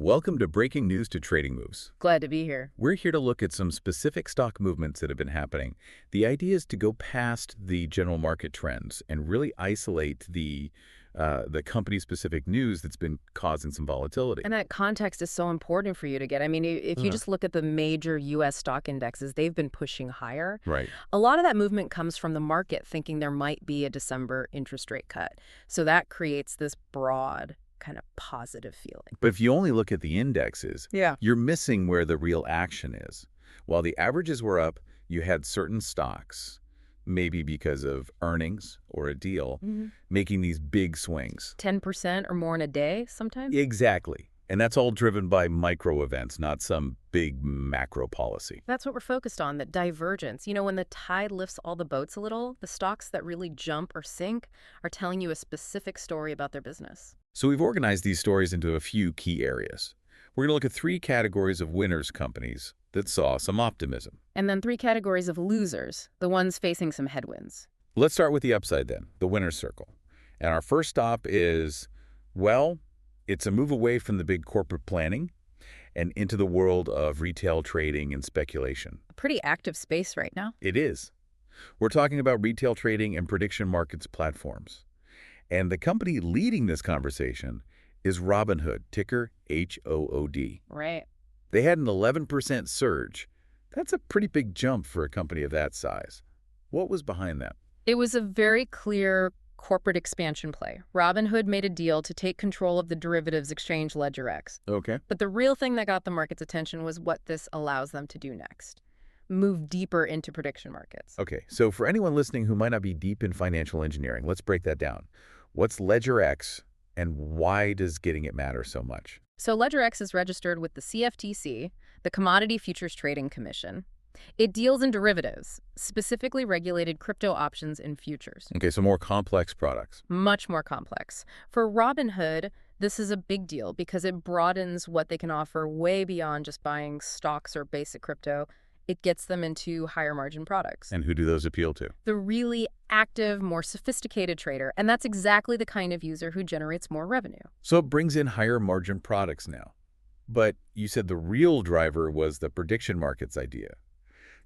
Welcome to Breaking News to Trading Moves. Glad to be here. We're here to look at some specific stock movements that have been happening. The idea is to go past the general market trends and really isolate the company-specific news that's been causing some volatility. And that context is so important for you to get. I mean, if you just look at the major U.S. stock indexes, they've been pushing higher. Right. A lot of that movement comes from the market thinking there might be a December interest rate cut. So that creates this broad kind of positive feeling. But if you only look at the indexes, you're missing where the real action is. While the averages were up, you had certain stocks, maybe because of earnings or a deal, making these big swings. 10% or more in a day sometimes? Exactly. And that's all driven by micro events, not some big macro policy. That's what we're focused on, that divergence. You know, when the tide lifts all the boats a little, the stocks that really jump or sink are telling you a specific story about their business. So we've organized these stories into a few key areas. We're going to look at 3 categories of winners companies that saw some optimism. And then 3 categories of losers, the ones facing some headwinds. Let's start with the upside then, the winner's circle. And our first stop is, well, it's a move away from the big corporate planning and into the world of retail trading and speculation. A pretty active space right now. It is. We're talking about retail trading and prediction markets platforms. And the company leading this conversation is Robinhood, ticker HOOD. Right. They had an 11% surge. That's a pretty big jump for a company of that size. What was behind that? It was a very clear corporate expansion play. Robinhood made a deal to take control of the derivatives exchange LedgerX. Okay. But the real thing that got the market's attention was what this allows them to do next. Move deeper into prediction markets. Okay, so for anyone listening who might not be deep in financial engineering, let's break that down. What's LedgerX and why does getting it matter so much? So LedgerX is registered with the CFTC, the Commodity Futures Trading Commission. It deals in derivatives, specifically regulated crypto options and futures. Okay, so more complex products. Much more complex. For Robinhood, this is a big deal because it broadens what they can offer way beyond just buying stocks or basic crypto. It gets them into higher margin products. And who do those appeal to? The really active, more sophisticated trader. And that's exactly the kind of user who generates more revenue. So it brings in higher margin products now. But you said the real driver was the prediction markets idea.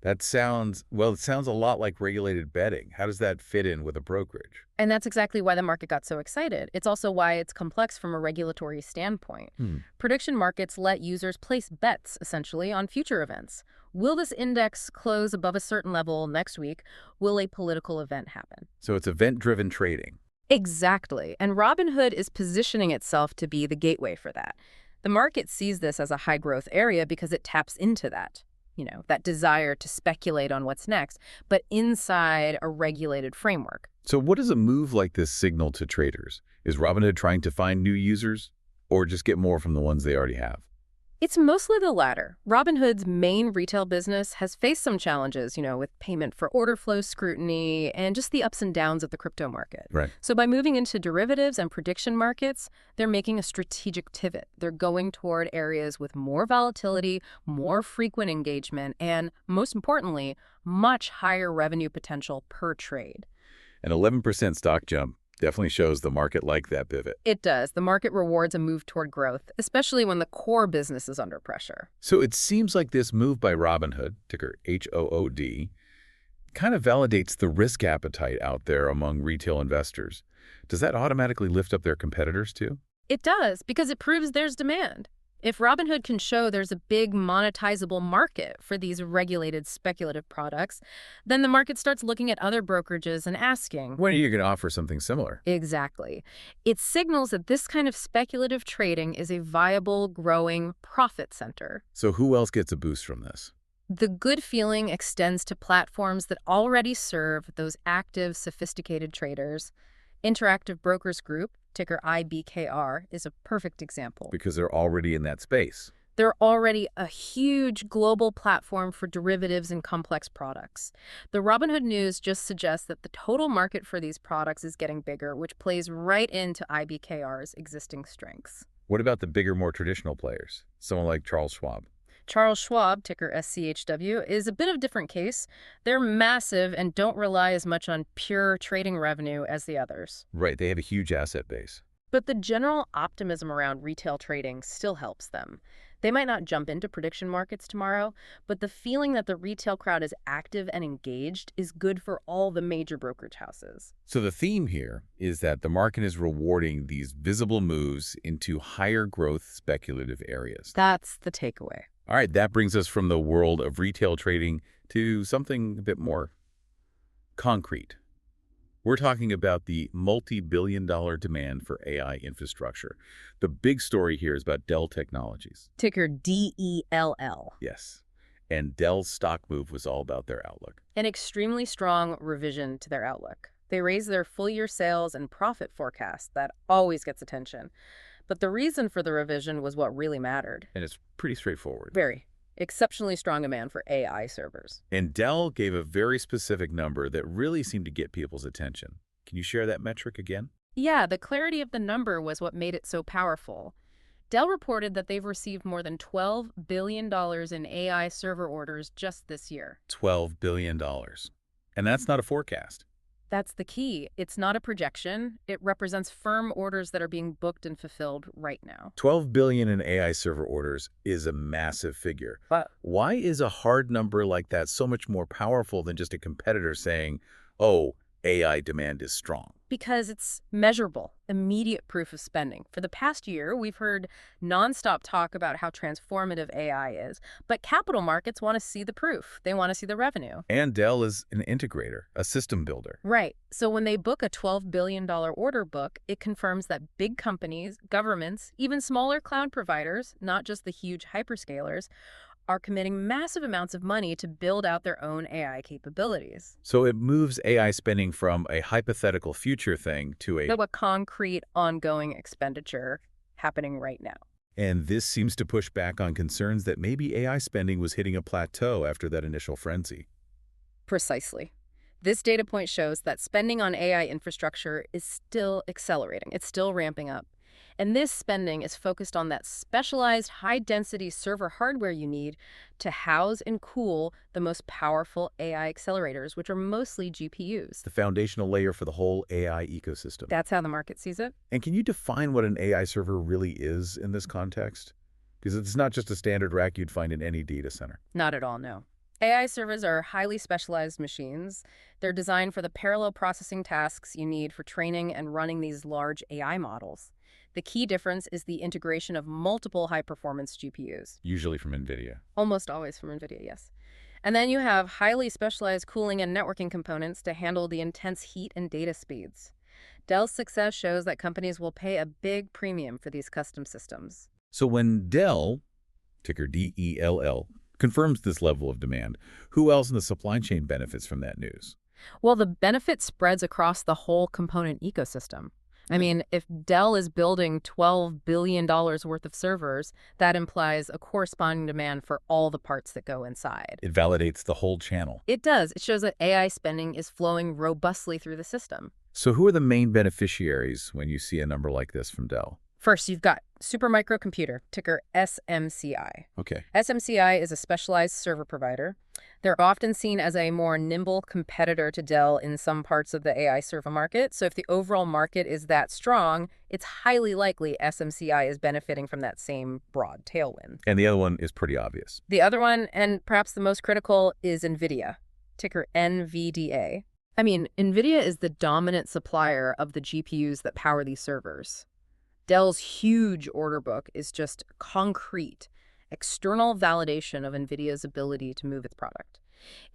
That sounds, well, it sounds a lot like regulated betting. How does that fit in with a brokerage? And that's exactly why the market got so excited. It's also why it's complex from a regulatory standpoint. Prediction markets let users place bets, essentially, on future events. Will this index close above a certain level next week? Will a political event happen? So it's event-driven trading. Exactly. And Robinhood is positioning itself to be the gateway for that. The market sees this as a high-growth area because it taps into that. You know, that desire to speculate on what's next, but inside a regulated framework. So what does a move like this signal to traders? Is Robinhood trying to find new users or just get more from the ones they already have? It's mostly the latter. Robinhood's main retail business has faced some challenges, with payment for order flow scrutiny and just the ups and downs of the crypto market. Right. So by moving into derivatives and prediction markets, they're making a strategic pivot. They're going toward areas with more volatility, more frequent engagement, and most importantly, much higher revenue potential per trade. An 11% stock jump definitely shows the market liked that pivot. It does. The market rewards a move toward growth, especially when the core business is under pressure. So it seems like this move by Robinhood, ticker HOOD, kind of validates the risk appetite out there among retail investors. Does that automatically lift up their competitors too? It does, because it proves there's demand. If Robinhood can show there's a big monetizable market for these regulated speculative products, then the market starts looking at other brokerages and asking, when are you going to offer something similar? Exactly. It signals that this kind of speculative trading is a viable, growing profit center. So who else gets a boost from this? The good feeling extends to platforms that already serve those active, sophisticated traders. Interactive Brokers Group, ticker IBKR, is a perfect example. Because they're already in that space. They're already a huge global platform for derivatives and complex products. The Robinhood news just suggests that the total market for these products is getting bigger, which plays right into IBKR's existing strengths. What about the bigger, more traditional players? Someone like Charles Schwab. Charles Schwab, ticker SCHW, is a bit of a different case. They're massive and don't rely as much on pure trading revenue as the others. Right, they have a huge asset base. But the general optimism around retail trading still helps them. They might not jump into prediction markets tomorrow, but the feeling that the retail crowd is active and engaged is good for all the major brokerage houses. So the theme here is that the market is rewarding these visible moves into higher growth speculative areas. That's the takeaway. All right, that brings us from the world of retail trading to something a bit more concrete. We're talking about the multi-billion-dollar demand for AI infrastructure. The big story here is about Dell Technologies. Ticker DELL. Yes. And Dell's stock move was all about their outlook. An extremely strong revision to their outlook. They raised their full-year sales and profit forecast. That always gets attention. But the reason for the revision was what really mattered. And it's pretty straightforward. Very. Exceptionally strong demand for AI servers. And Dell gave a very specific number that really seemed to get people's attention. Can you share that metric again? Yeah, the clarity of the number was what made it so powerful. Dell reported that they've received more than $12 billion in AI server orders just this year. $12 billion. And that's not a forecast. That's the key. It's not a projection. It represents firm orders that are being booked and fulfilled right now. $12 billion in AI server orders is a massive figure. But why is a hard number like that so much more powerful than just a competitor saying, oh, AI demand is strong? Because it's measurable, immediate proof of spending. For the past year, we've heard nonstop talk about how transformative AI is, but capital markets want to see the proof. They want to see the revenue. And Dell is an integrator, a system builder. Right. So when they book a $12 billion order book, it confirms that big companies, governments, even smaller cloud providers, not just the huge hyperscalers, are committing massive amounts of money to build out their own AI capabilities. So it moves AI spending from a hypothetical future thing to a concrete, ongoing expenditure happening right now. And this seems to push back on concerns that maybe AI spending was hitting a plateau after that initial frenzy. Precisely. This data point shows that spending on AI infrastructure is still accelerating. It's still ramping up. And this spending is focused on that specialized high-density server hardware you need to house and cool the most powerful AI accelerators, which are mostly GPUs. The foundational layer for the whole AI ecosystem. That's how the market sees it. And can you define what an AI server really is in this context? Because it's not just a standard rack you'd find in any data center. Not at all, no. AI servers are highly specialized machines. They're designed for the parallel processing tasks you need for training and running these large AI models. The key difference is the integration of multiple high-performance GPUs. Usually from NVIDIA. Almost always from NVIDIA, yes. And then you have highly specialized cooling and networking components to handle the intense heat and data speeds. Dell's success shows that companies will pay a big premium for these custom systems. So when Dell, ticker DELL, confirms this level of demand, who else in the supply chain benefits from that news? Well, the benefit spreads across the whole component ecosystem. I mean, if Dell is building $12 billion worth of servers, that implies a corresponding demand for all the parts that go inside. It validates the whole channel. It does. It shows that AI spending is flowing robustly through the system. So who are the main beneficiaries when you see a number like this from Dell? First, you've got Supermicro Computer, ticker SMCI. Okay. SMCI is a specialized server provider. They're often seen as a more nimble competitor to Dell in some parts of the AI server market. So if the overall market is that strong, it's highly likely SMCI is benefiting from that same broad tailwind. And the other one is pretty obvious. The other one, and perhaps the most critical, is NVIDIA, ticker NVDA. I mean, NVIDIA is the dominant supplier of the GPUs that power these servers. Dell's huge order book is just concrete, external validation of NVIDIA's ability to move its product.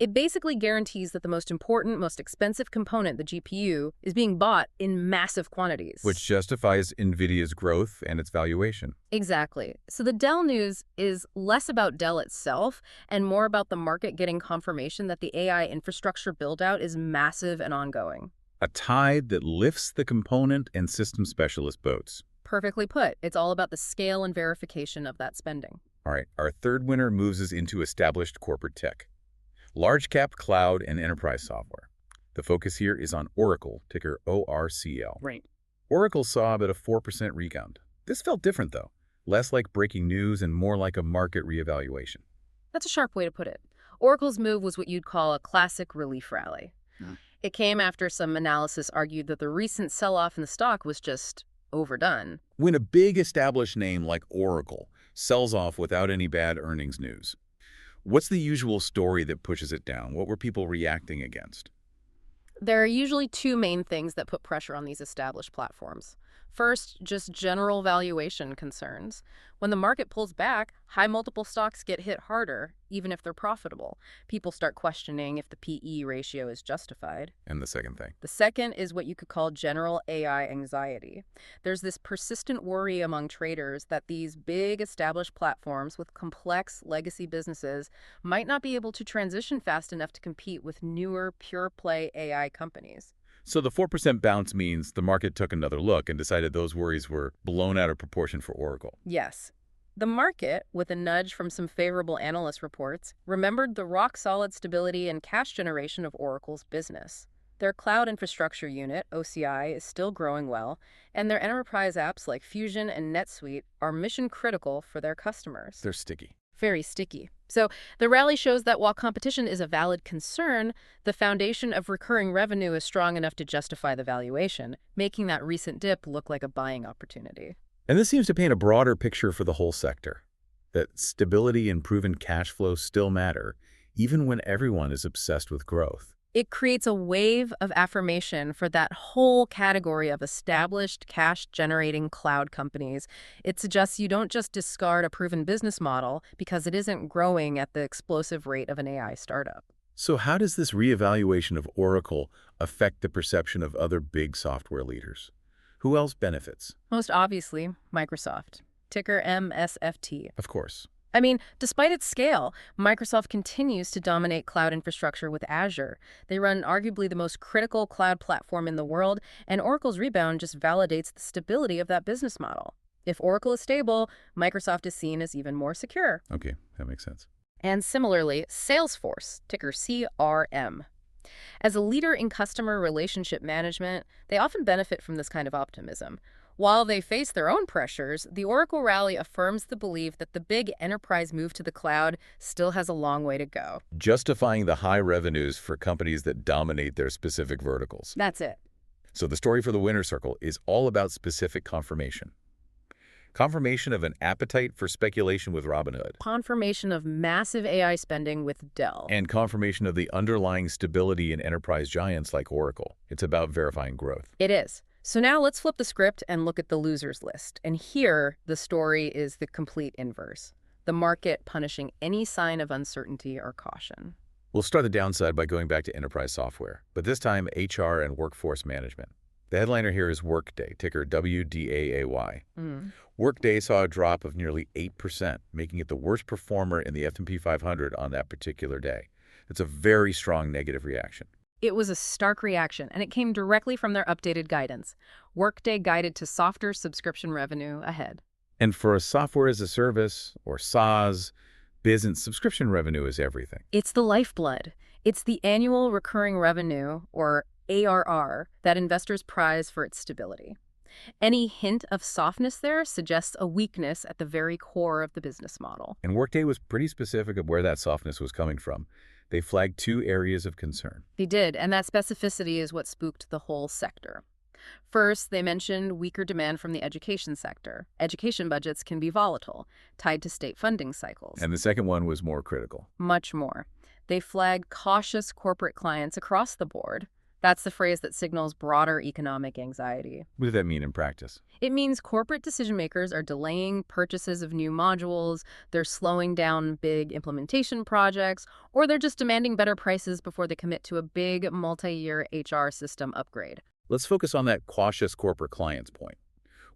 It basically guarantees that the most important, most expensive component, the GPU, is being bought in massive quantities. Which justifies NVIDIA's growth and its valuation. Exactly. So the Dell news is less about Dell itself and more about the market getting confirmation that the AI infrastructure build-out is massive and ongoing. A tide that lifts the component and system specialist boats. Perfectly put. It's all about the scale and verification of that spending. All right, our third winner moves us into established corporate tech. Large cap cloud and enterprise software. The focus here is on Oracle, ticker ORCL. Right. Oracle saw about a 4% rebound. This felt different, though. Less like breaking news and more like a market reevaluation. That's a sharp way to put it. Oracle's move was what you'd call a classic relief rally. It came after some analysis argued that the recent sell-off in the stock was just overdone. When a big established name like Oracle sells off without any bad earnings news, what's the usual story that pushes it down? What were people reacting against? There are usually two main things that put pressure on these established platforms. First, just general valuation concerns. When the market pulls back, high multiple stocks get hit harder, even if they're profitable. People start questioning if the PE ratio is justified. And the second thing? The second is what you could call general AI anxiety. There's this persistent worry among traders that these big established platforms with complex legacy businesses might not be able to transition fast enough to compete with newer pure-play AI companies. So the 4% bounce means the market took another look and decided those worries were blown out of proportion for Oracle. Yes. The market, with a nudge from some favorable analyst reports, remembered the rock-solid stability and cash generation of Oracle's business. Their cloud infrastructure unit, OCI, is still growing well, and their enterprise apps like Fusion and NetSuite are mission-critical for their customers. They're sticky. Very sticky. So the rally shows that while competition is a valid concern, the foundation of recurring revenue is strong enough to justify the valuation, making that recent dip look like a buying opportunity. And this seems to paint a broader picture for the whole sector, that stability and proven cash flow still matter, even when everyone is obsessed with growth. It creates a wave of affirmation for that whole category of established cash-generating cloud companies. It suggests you don't just discard a proven business model because it isn't growing at the explosive rate of an AI startup. So how does this reevaluation of Oracle affect the perception of other big software leaders? Who else benefits? Most obviously, Microsoft, ticker MSFT. Of course. I mean, despite its scale, Microsoft continues to dominate cloud infrastructure with Azure. They run arguably the most critical cloud platform in the world, and Oracle's rebound just validates the stability of that business model. If Oracle is stable, Microsoft is seen as even more secure. Okay, that makes sense. And similarly, Salesforce, ticker CRM. As a leader in customer relationship management, they often benefit from this kind of optimism. While they face their own pressures, the Oracle rally affirms the belief that the big enterprise move to the cloud still has a long way to go. Justifying the high revenues for companies that dominate their specific verticals. That's it. So the story for the winner's circle is all about specific confirmation. Confirmation of an appetite for speculation with Robinhood. Confirmation of massive AI spending with Dell. And confirmation of the underlying stability in enterprise giants like Oracle. It's about verifying growth. It is. So now let's flip the script and look at the losers list. And here, the story is the complete inverse. The market punishing any sign of uncertainty or caution. We'll start the downside by going back to enterprise software, but this time HR and workforce management. The headliner here is Workday, ticker WDAAY. Workday saw a drop of nearly 8%, making it the worst performer in the S&P 500 on that particular day. It's a very strong negative reaction. It was a stark reaction, and it came directly from their updated guidance. Workday guided to softer subscription revenue ahead. And for a software as a service, or SaaS, business subscription revenue is everything. It's the lifeblood. It's the annual recurring revenue, or ARR, that investors prize for its stability. Any hint of softness there suggests a weakness at the very core of the business model. And Workday was pretty specific of where that softness was coming from. They flagged two areas of concern. They did, and that specificity is what spooked the whole sector. First, they mentioned weaker demand from the education sector. Education budgets can be volatile, tied to state funding cycles. And the second one was more critical. Much more. They flagged cautious corporate clients across the board. That's the phrase that signals broader economic anxiety. What does that mean in practice? It means corporate decision makers are delaying purchases of new modules, they're slowing down big implementation projects, or they're just demanding better prices before they commit to a big multi-year HR system upgrade. Let's focus on that cautious corporate clients point.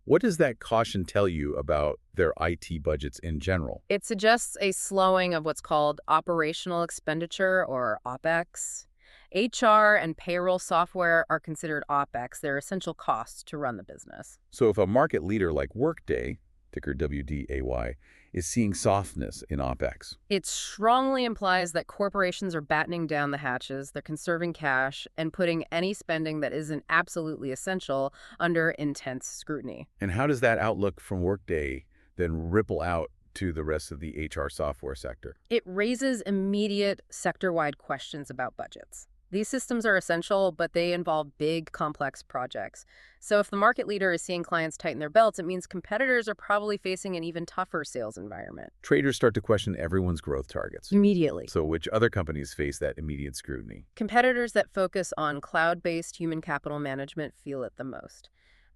What does that caution tell you about their IT budgets in general? It suggests a slowing of what's called operational expenditure, or OpEx. HR and payroll software are considered OpEx. They're essential costs to run the business. So if a market leader like Workday, ticker WDAY, is seeing softness in OpEx, it strongly implies that corporations are battening down the hatches, they're conserving cash, and putting any spending that isn't absolutely essential under intense scrutiny. And how does that outlook from Workday then ripple out to the rest of the HR software sector? It raises immediate sector-wide questions about budgets. These systems are essential, but they involve big, complex projects. So if the market leader is seeing clients tighten their belts, it means competitors are probably facing an even tougher sales environment. Traders start to question everyone's growth targets. Immediately. So which other companies face that immediate scrutiny? Competitors that focus on cloud-based human capital management feel it the most.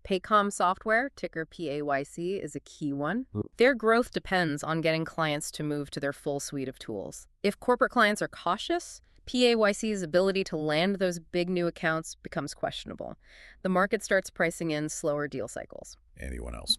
Paycom Software, ticker PAYC, is a key one. Their growth depends on getting clients to move to their full suite of tools. If corporate clients are cautious, PAYC's ability to land those big new accounts becomes questionable. The market starts pricing in slower deal cycles. Anyone else?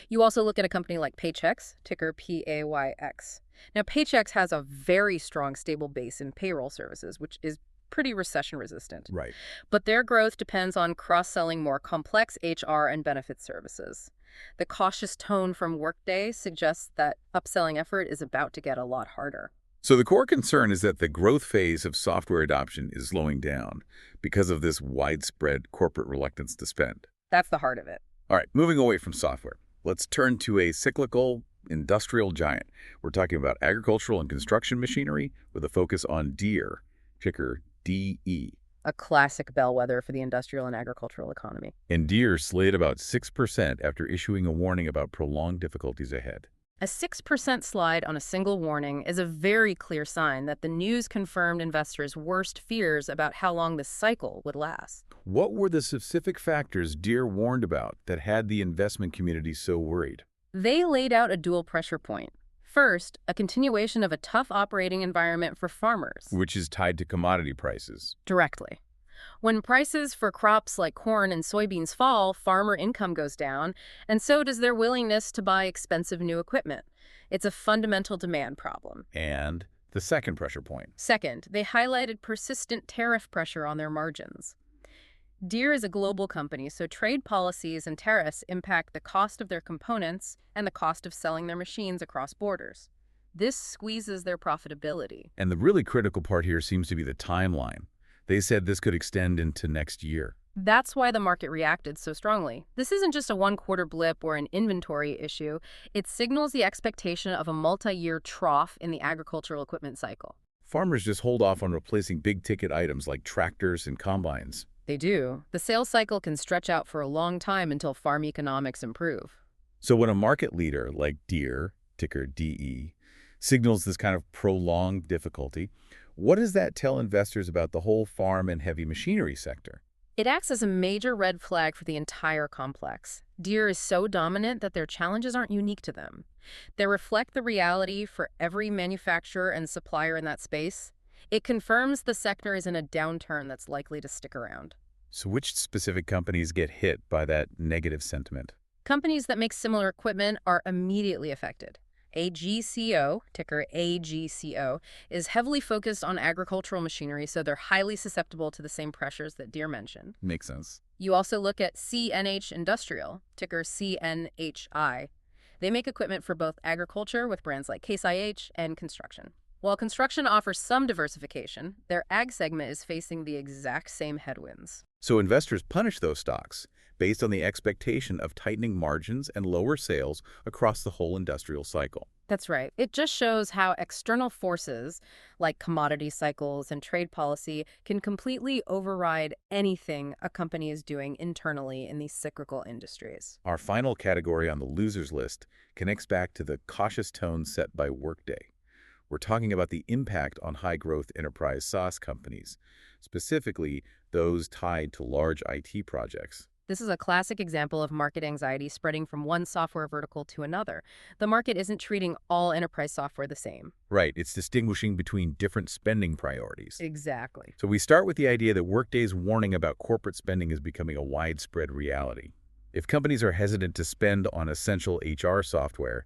You also look at a company like Paychex, ticker PAYX. Now, Paychex has a very strong, stable base in payroll services, which is pretty recession-resistant. Right. But their growth depends on cross-selling more complex HR and benefit services. The cautious tone from Workday suggests that upselling effort is about to get a lot harder. So the core concern is that the growth phase of software adoption is slowing down because of this widespread corporate reluctance to spend. That's the heart of it. All right, moving away from software, let's turn to a cyclical industrial giant. We're talking about agricultural and construction machinery with a focus on Deere, ticker DE. A classic bellwether for the industrial and agricultural economy. And Deere slid about 6% after issuing a warning about prolonged difficulties ahead. A 6% slide on a single warning is a very clear sign that the news confirmed investors' worst fears about how long this cycle would last. What were the specific factors Deere warned about that had the investment community so worried? They laid out a dual pressure point. First, a continuation of a tough operating environment for farmers. Which is tied to commodity prices. Directly. When prices for crops like corn and soybeans fall, farmer income goes down, and so does their willingness to buy expensive new equipment. It's a fundamental demand problem. And the second pressure point. Second, they highlighted persistent tariff pressure on their margins. Deere is a global company, so trade policies and tariffs impact the cost of their components and the cost of selling their machines across borders. This squeezes their profitability. And the really critical part here seems to be the timeline. They said this could extend into next year. That's why the market reacted so strongly. This isn't just a one-quarter blip or an inventory issue. It signals the expectation of a multi-year trough in the agricultural equipment cycle. Farmers just hold off on replacing big-ticket items like tractors and combines. They do. The sales cycle can stretch out for a long time until farm economics improve. So when a market leader like Deere, ticker DE, signals this kind of prolonged difficulty, what does that tell investors about the whole farm and heavy machinery sector? It acts as a major red flag for the entire complex. Deere is so dominant that their challenges aren't unique to them. They reflect the reality for every manufacturer and supplier in that space. It confirms the sector is in a downturn that's likely to stick around. So which specific companies get hit by that negative sentiment? Companies that make similar equipment are immediately affected. AGCO, ticker AGCO, is heavily focused on agricultural machinery, so they're highly susceptible to the same pressures that Deere mentioned. Makes sense. You also look at CNH Industrial, ticker CNHI. They make equipment for both agriculture with brands like Case IH and construction. While construction offers some diversification, their ag segment is facing the exact same headwinds. So investors punish those stocks based on the expectation of tightening margins and lower sales across the whole industrial cycle. That's right. It just shows how external forces like commodity cycles and trade policy can completely override anything a company is doing internally in these cyclical industries. Our final category on the losers list connects back to the cautious tone set by Workday. We're talking about the impact on high-growth enterprise SaaS companies, specifically those tied to large IT projects. This is a classic example of market anxiety spreading from one software vertical to another. The market isn't treating all enterprise software the same. Right, it's distinguishing between different spending priorities. Exactly. So we start with the idea that Workday's warning about corporate spending is becoming a widespread reality. If companies are hesitant to spend on essential HR software,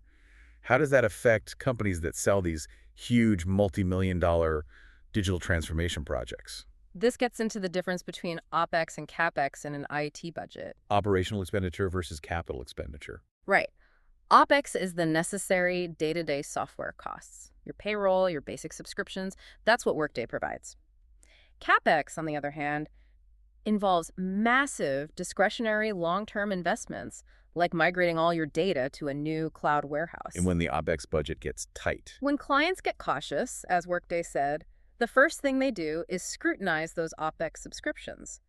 how does that affect companies that sell these huge multi-million-dollar digital transformation projects? This gets into the difference between OpEx and CapEx in an IT budget. Operational expenditure versus capital expenditure. Right. OpEx is the necessary day-to-day software costs. Your payroll, your basic subscriptions, that's what Workday provides. CapEx, on the other hand, involves massive discretionary long-term investments like migrating all your data to a new cloud warehouse. And when the OpEx budget gets tight. When clients get cautious, as Workday said, The first thing they do is scrutinize those OpEx subscriptions.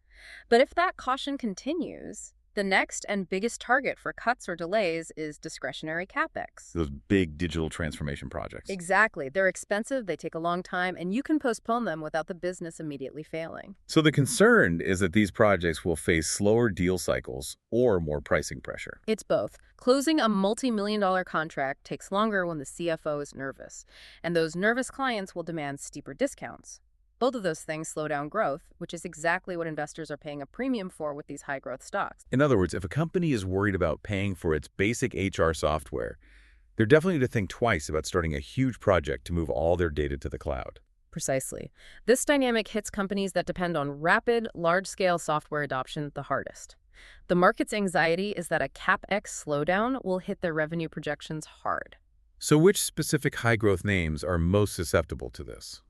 But if that caution continues, the next and biggest target for cuts or delays is discretionary CapEx. Those big digital transformation projects. Exactly. They're expensive, they take a long time, and you can postpone them without the business immediately failing. So the concern is that these projects will face slower deal cycles or more pricing pressure. It's both. Closing a multi-million-dollar contract takes longer when the CFO is nervous, and those nervous clients will demand steeper discounts. Both of those things slow down growth, which is exactly what investors are paying a premium for with these high-growth stocks. In other words, if a company is worried about paying for its basic HR software, they're definitely to think twice about starting a huge project to move all their data to the cloud. Precisely. This dynamic hits companies that depend on rapid, large-scale software adoption the hardest. The market's anxiety is that a CapEx slowdown will hit their revenue projections hard. So which specific high-growth names are most susceptible to this?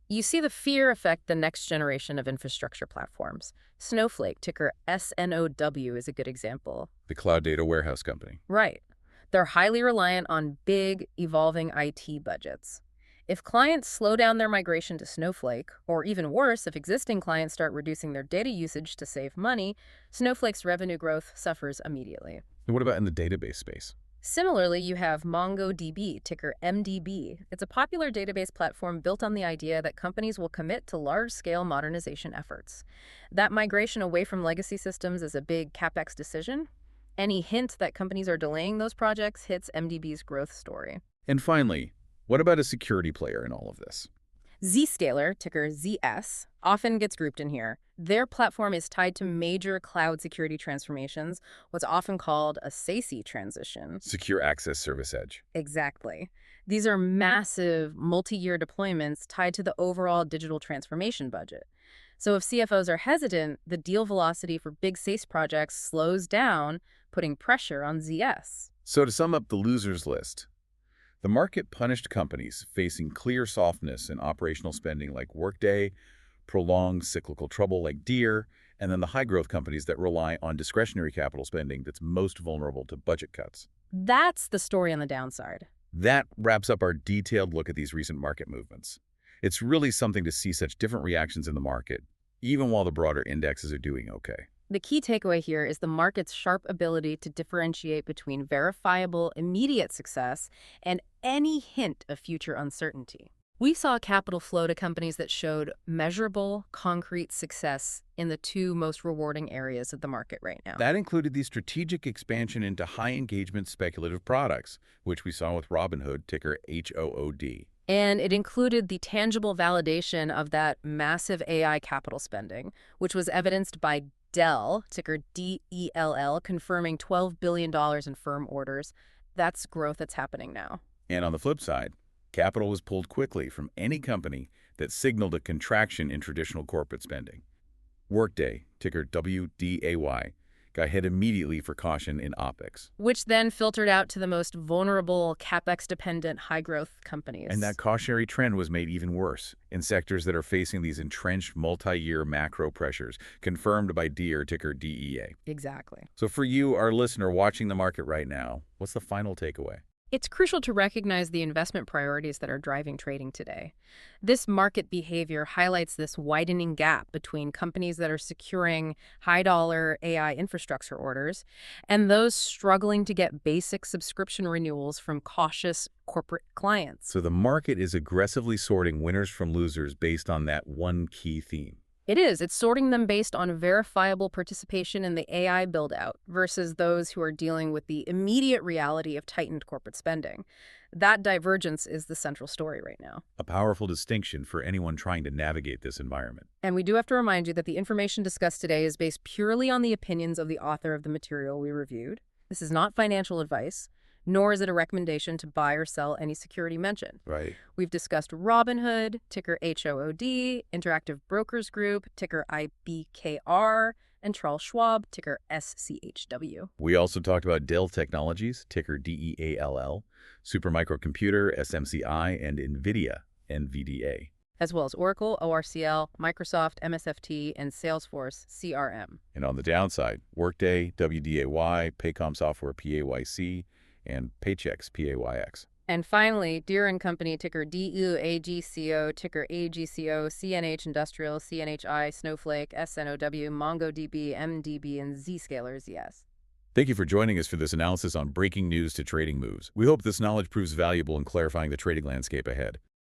You see the fear affect the next generation of infrastructure platforms. Snowflake, ticker SNOW, is a good example. The cloud data warehouse company. Right. They're highly reliant on big, evolving IT budgets. If clients slow down their migration to Snowflake, or even worse, if existing clients start reducing their data usage to save money, Snowflake's revenue growth suffers immediately. And what about in the database space? Similarly, you have MongoDB, ticker MDB. It's a popular database platform built on the idea that companies will commit to large-scale modernization efforts. That migration away from legacy systems is a big CapEx decision. Any hint that companies are delaying those projects hits MDB's growth story. And finally, what about a security player in all of this? Zscaler, ticker ZS, often gets grouped in here. Their platform is tied to major cloud security transformations, what's often called a SASE transition. Secure Access Service Edge. Exactly. These are massive, multi-year deployments tied to the overall digital transformation budget. So if CFOs are hesitant, the deal velocity for big SASE projects slows down, putting pressure on ZS. So to sum up the losers list, the market punished companies facing clear softness in operational spending like Workday, prolonged cyclical trouble like Deere, and then the high-growth companies that rely on discretionary capital spending that's most vulnerable to budget cuts. That's the story on the downside. That wraps up our detailed look at these recent market movements. It's really something to see such different reactions in the market, even while the broader indexes are doing okay. The key takeaway here is the market's sharp ability to differentiate between verifiable, immediate success and any hint of future uncertainty. We saw capital flow to companies that showed measurable, concrete success in the two most rewarding areas of the market right now. That included the strategic expansion into high-engagement speculative products, which we saw with Robinhood, ticker HOOD. And it included the tangible validation of that massive AI capital spending, which was evidenced by Dell, ticker DELL, confirming $12 billion in firm orders. That's growth that's happening now. And on the flip side, capital was pulled quickly from any company that signaled a contraction in traditional corporate spending. Workday, ticker WDAY, got hit immediately for caution in OpEx. Which then filtered out to the most vulnerable, CapEx-dependent, high-growth companies. And that cautionary trend was made even worse in sectors that are facing these entrenched multi-year macro pressures, confirmed by Deere, ticker DEA. Exactly. So for you, our listener watching the market right now, what's the final takeaway? It's crucial to recognize the investment priorities that are driving trading today. This market behavior highlights this widening gap between companies that are securing high-dollar AI infrastructure orders and those struggling to get basic subscription renewals from cautious corporate clients. So the market is aggressively sorting winners from losers based on that one key theme. It is. It's sorting them based on verifiable participation in the AI build-out versus those who are dealing with the immediate reality of tightened corporate spending. That divergence is the central story right now. A powerful distinction for anyone trying to navigate this environment. And we do have to remind you that the information discussed today is based purely on the opinions of the author of the material we reviewed. This is not financial advice, nor is it a recommendation to buy or sell any security mentioned. Right. We've discussed Robinhood, ticker HOOD, Interactive Brokers Group, ticker IBKR, and Charles Schwab, ticker SCHW. We also talked about Dell Technologies, ticker DEALL, Supermicro, SMCI, and NVIDIA, NVDA. As well as Oracle, ORCL, Microsoft, MSFT, and Salesforce, CRM. And on the downside, Workday, WDAY, Paycom Software, PAYC, and Paychex, PAYX. And finally, Deere and Company, ticker DEAGCO, ticker AGCO, CNH Industrial, CNHI, Snowflake, SNOW, MongoDB, MDB, and Zscaler, ZS. Thank you for joining us for this analysis on breaking news to trading moves. We hope this knowledge proves valuable in clarifying the trading landscape ahead.